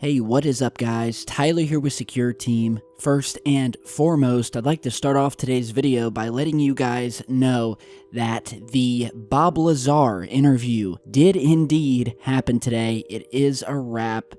Hey, what is up guys? Tyler here with Secureteam. First and foremost, I'd like to start off today's video by letting you guys know that the Bob Lazar interview did indeed happen today. It is a wrap.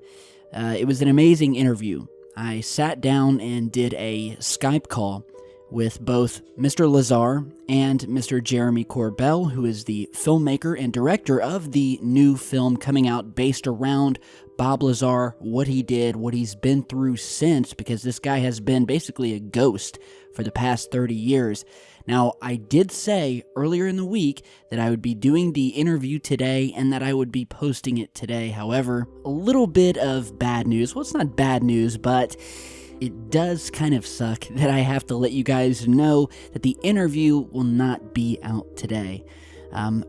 It was an amazing interview. I sat down and did a Skype call with both Mr. Lazar and Mr. Jeremy Corbell, who is the filmmaker and director of the new film coming out based around Bob Lazar, what he did, what he's been through since, because this guy has been basically a ghost for the past 30 years. Now, I did say earlier in the week that I would be doing the interview today and that I would be posting it today. However, a little bit of bad news. Well, it's not bad news, but it does kind of suck that I have to let you guys know that the interview will not be out today.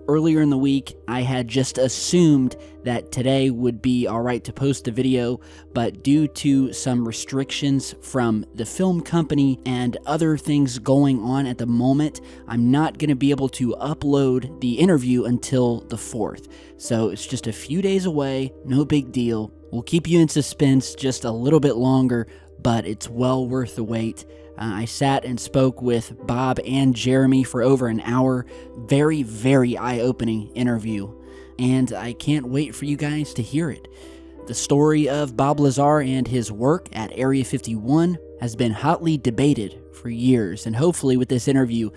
Earlier in the week, I had just assumed that today would be alright to post the video, but due to some restrictions from the film company and other things going on at the moment, I'm not going to be able to upload the interview until the 4th. So it's just a few days away, no big deal. We'll keep you in suspense just a little bit longer, but it's well worth the wait. I sat and spoke with Bob and Jeremy for over an hour. Very, very eye-opening interview. And I can't wait for you guys to hear it. The story of Bob Lazar and his work at Area 51 has been hotly debated for years. And hopefully with this interview,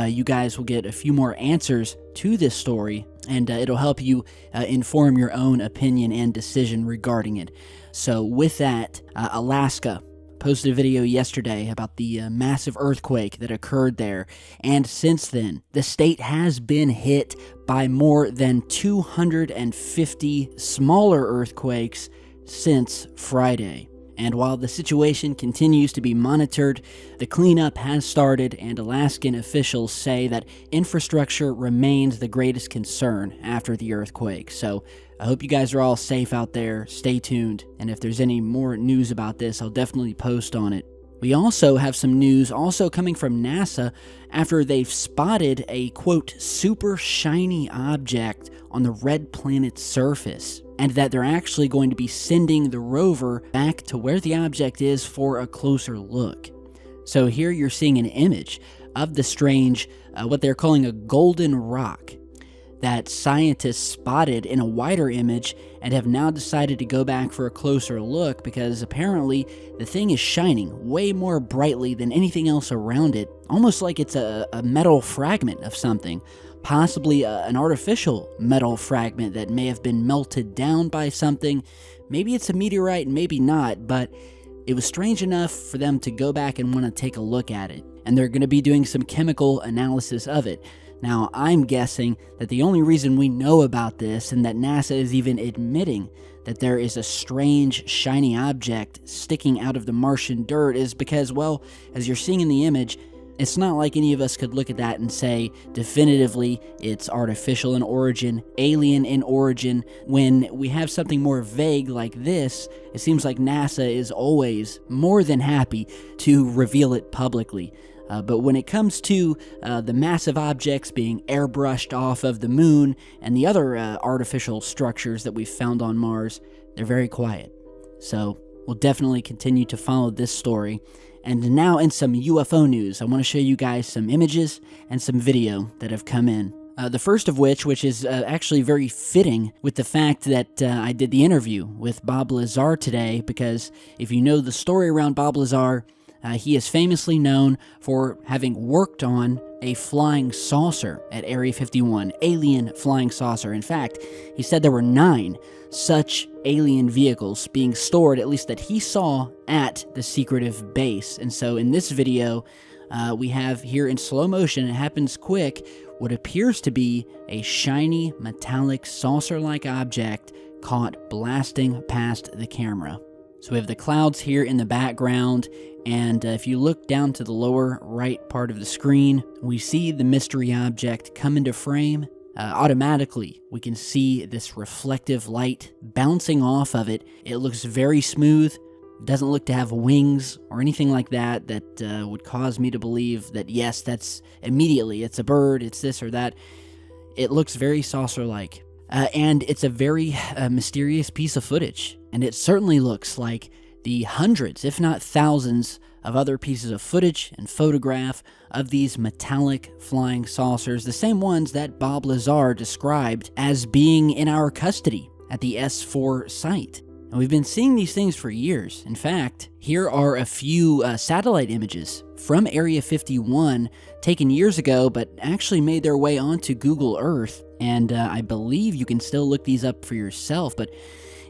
you guys will get a few more answers to this story. And it'll help you inform your own opinion and decision regarding it. So with that, Alaska posted a video yesterday about the massive earthquake that occurred there, and since then, the state has been hit by more than 250 smaller earthquakes since Friday. And while the situation continues to be monitored, the cleanup has started, and Alaskan officials say that infrastructure remains the greatest concern after the earthquake. So I hope you guys are all safe out there. Stay tuned, and if there's any more news about this, I'll definitely post on it. We also have some news also coming from NASA after they've spotted a, quote, super shiny object on the red planet's surface, and that they're actually going to be sending the rover back to where the object is for a closer look. So here you're seeing an image of the strange, what they're calling a golden rock, that scientists spotted in a wider image and have now decided to go back for a closer look because apparently the thing is shining way more brightly than anything else around it, almost like it's a metal fragment of something, possibly an artificial metal fragment that may have been melted down by something. Maybe it's a meteorite, maybe not, but it was strange enough for them to go back and want to take a look at it, and they're going to be doing some chemical analysis of it. Now, I'm guessing that the only reason we know about this and that NASA is even admitting that there is a strange, shiny object sticking out of the Martian dirt is because, well, as you're seeing in the image, it's not like any of us could look at that and say definitively it's artificial in origin, alien in origin. When we have something more vague like this, it seems like NASA is always more than happy to reveal it publicly. But when it comes to the massive objects being airbrushed off of the moon and the other artificial structures that we've found on Mars, they're very quiet. So we'll definitely continue to follow this story. And now in some UFO news, I want to show you guys some images and some video that have come in. The first of which is actually very fitting with the fact that I did the interview with Bob Lazar today, because if you know the story around Bob Lazar, he is famously known for having worked on a flying saucer at Area 51, alien flying saucer. In fact, he said there were 9 such alien vehicles being stored, at least that he saw, at the secretive base. And so in this video, we have here in slow motion, it happens quick, what appears to be a shiny metallic saucer-like object caught blasting past the camera. So we have the clouds here in the background, and if you look down to the lower right part of the screen, we see the mystery object come into frame. Automatically, we can see this reflective light bouncing off of it. It looks very smooth, doesn't look to have wings or anything like that would cause me to believe that, yes, that's immediately, it's a bird, it's this or that. It looks very saucer-like. and it's a very mysterious piece of footage, and it certainly looks like the hundreds, if not thousands, of other pieces of footage and photograph of these metallic flying saucers, the same ones that Bob Lazar described as being in our custody at the S4 site. And we've been seeing these things for years. In fact, here are a few satellite images from Area 51 taken years ago, but actually made their way onto Google Earth. And I believe you can still look these up for yourself, but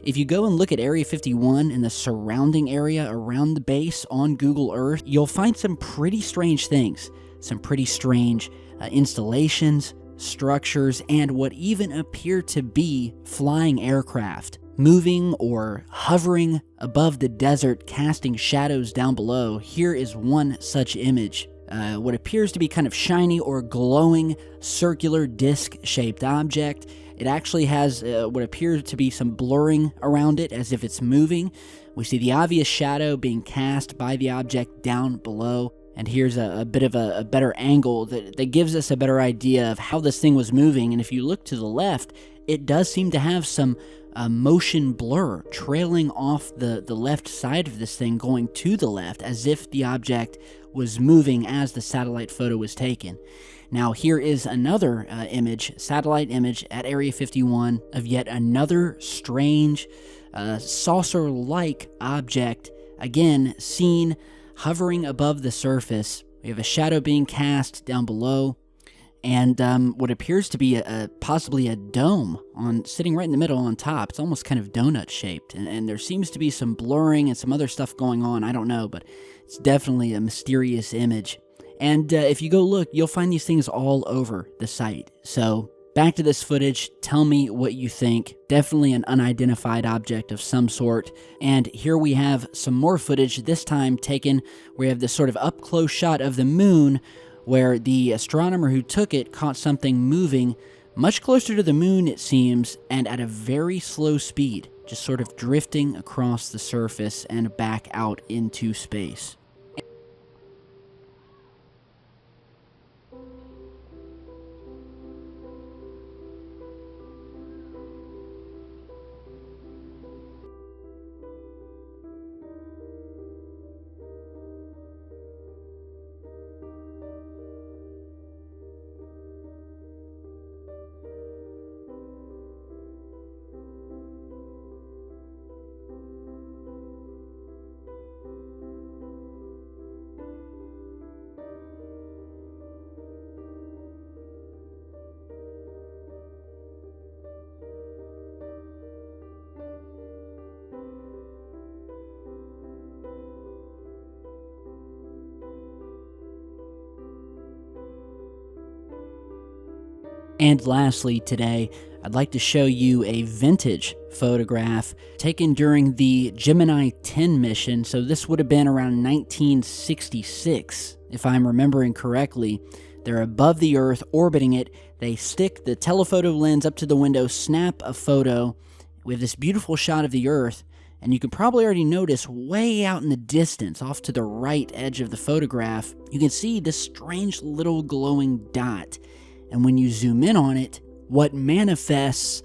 if you go and look at Area 51 and the surrounding area around the base on Google Earth, you'll find some pretty strange things, some pretty strange installations, structures, and what even appear to be flying aircraft, moving or hovering above the desert, casting shadows down below. Here is one such image. What appears to be kind of shiny or glowing circular disc-shaped object. It actually has what appears to be some blurring around it as if it's moving. We see the obvious shadow being cast by the object down below. And here's a bit of a better angle that gives us a better idea of how this thing was moving. And if you look to the left, it does seem to have some motion blur trailing off the left side of this thing, going to the left, as if the object was moving as the satellite photo was taken. Now here is another satellite image at Area 51 of yet another strange saucer-like object, again seen hovering above the surface. We have a shadow being cast down below, and what appears to be possibly a dome sitting right in the middle on top. It's almost kind of donut shaped, and there seems to be some blurring and some other stuff going on. I don't know, but it's definitely a mysterious image. And if you go look, you'll find these things all over the site. So back to this footage, tell me what you think. Definitely an unidentified object of some sort. And here we have some more footage, this time taken, we have this sort of up-close shot of the moon, where the astronomer who took it caught something moving much closer to the moon, it seems, and at a very slow speed, just sort of drifting across the surface and back out into space. And lastly today, I'd like to show you a vintage photograph taken during the Gemini 10 mission. So this would have been around 1966, if I'm remembering correctly. They're above the Earth, orbiting it. They stick the telephoto lens up to the window, snap a photo. We have this beautiful shot of the Earth, and you can probably already notice way out in the distance, off to the right edge of the photograph, you can see this strange little glowing dot. And when you zoom in on it, what manifests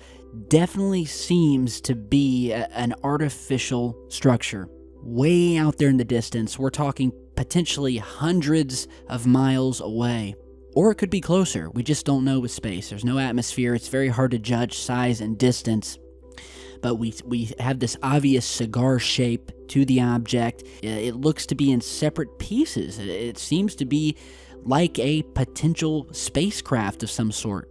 definitely seems to be an artificial structure. Way out there in the distance, we're talking potentially hundreds of miles away. Or it could be closer, we just don't know with space. There's no atmosphere, it's very hard to judge size and distance. But we have this obvious cigar shape to the object. It looks to be in separate pieces. It seems to be like a potential spacecraft of some sort.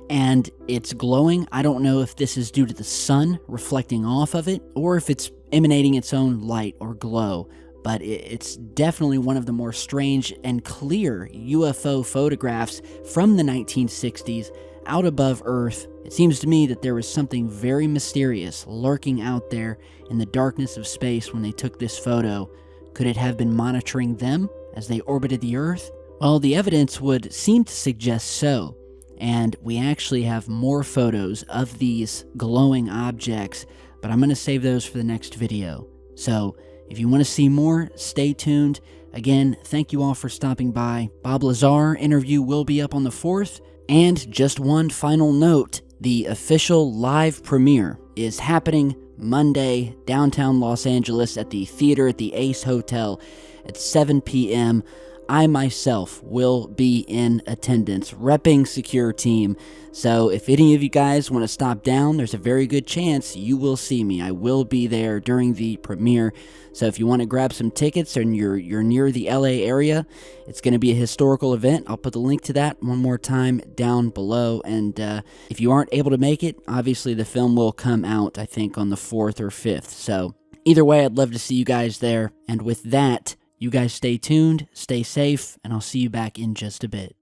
And it's glowing. I don't know if this is due to the sun reflecting off of it, or if it's emanating its own light or glow. But it's definitely one of the more strange and clear UFO photographs from the 1960s out above Earth. It seems to me that there was something very mysterious lurking out there in the darkness of space when they took this photo. Could it have been monitoring them as they orbited the Earth? Well, the evidence would seem to suggest so, and we actually have more photos of these glowing objects, but I'm going to save those for the next video. So, if you want to see more, stay tuned. Again, thank you all for stopping by. Bob Lazar interview will be up on the 4th, and just one final note, The official live premiere is happening Monday, downtown Los Angeles at the theater at the Ace Hotel at 7 p.m. I myself will be in attendance, repping Secureteam. So if any of you guys want to stop down, there's a very good chance you will see me. I will be there during the premiere. So if you want to grab some tickets and you're near the LA area, it's going to be a historical event. I'll put the link to that one more time down below. And if you aren't able to make it, obviously the film will come out, I think, on the 4th or 5th. So either way, I'd love to see you guys there. And with that, you guys stay tuned, stay safe, and I'll see you back in just a bit.